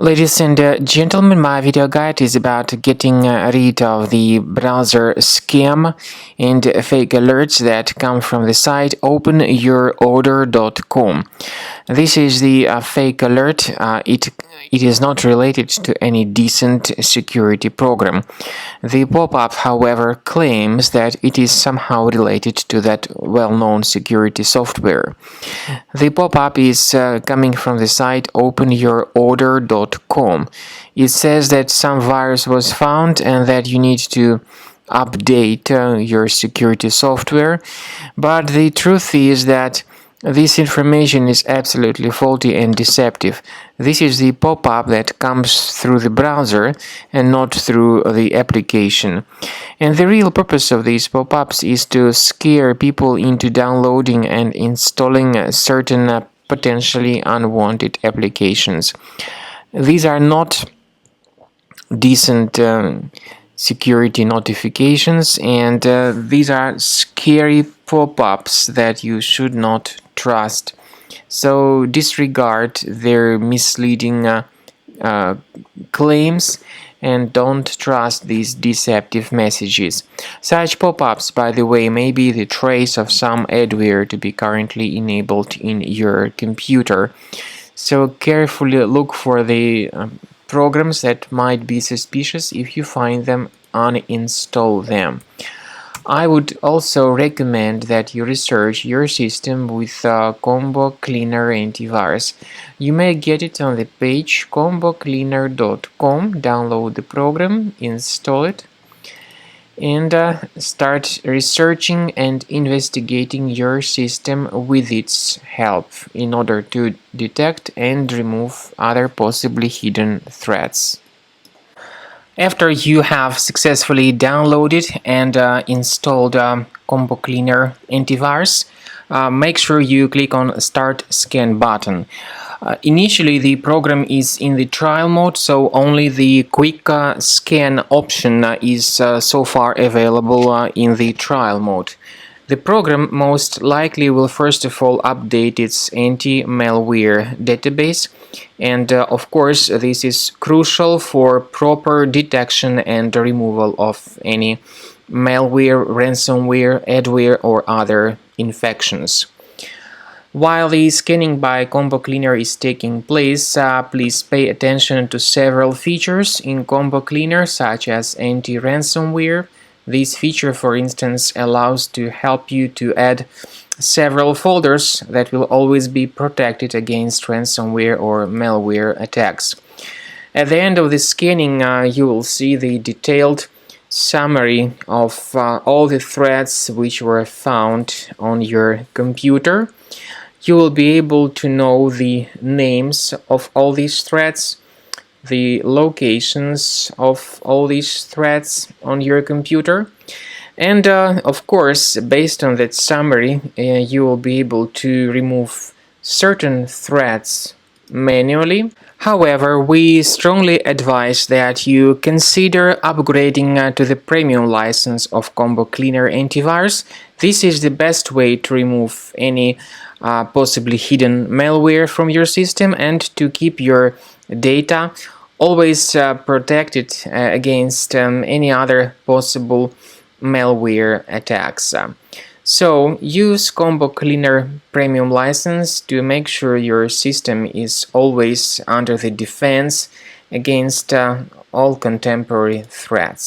Ladies and gentlemen, my video guide is about getting rid of the browser scam and fake alerts that come from the site openyourorder.com. This is the fake alert. It is not related to any decent security program. The pop-up, however, claims that it is somehow related to that well-known security software. The pop-up is coming from the site openyourorder.com. It says that some virus was found and that you need to update your security software, but the truth is that this information is absolutely faulty and deceptive. This is the pop-up that comes through the browser and not through the application. And the real purpose of these pop-ups is to scare people into downloading and installing certain potentially unwanted applications. These are not decent security notifications, and these are scary pop-ups that you should not trust. So disregard their misleading claims and don't trust these deceptive messages. Such pop-ups, by the way, may be the trace of some adware to be currently enabled in your computer. So carefully look for the programs that might be suspicious. If you find them, uninstall them. I would also recommend that you research your system with Combo Cleaner antivirus. You may get it on the page combocleaner.com. Download the program, install it, and start researching and investigating your system with its help in order to detect and remove other possibly hidden threats. After you have successfully downloaded and installed Combo Cleaner antivirus, make sure you click on Start Scan button. Initially, the program is in the trial mode, so only the quick scan option is so far available in the trial mode. The program most likely will first of all update its anti-malware database, and of course this is crucial for proper detection and removal of any malware, ransomware, adware or other infections. While the scanning by Combo Cleaner is taking place, please pay attention to several features in Combo Cleaner, such as anti-ransomware. This feature, for instance, allows to help you to add several folders that will always be protected against ransomware or malware attacks. At the end of the scanning, you will see the detailed summary of all the threats which were found on your computer. You will be able to know the names of all these threats, the locations of all these threats on your computer, and of course, based on that summary, you will be able to remove certain threats manually. However, we strongly advise that you consider upgrading to the premium license of Combo Cleaner antivirus. This is the best way to remove any possibly hidden malware from your system and to keep your data always protected against any other possible malware attacks. So use Combo Cleaner Premium license to make sure your system is always under the defense against all contemporary threats.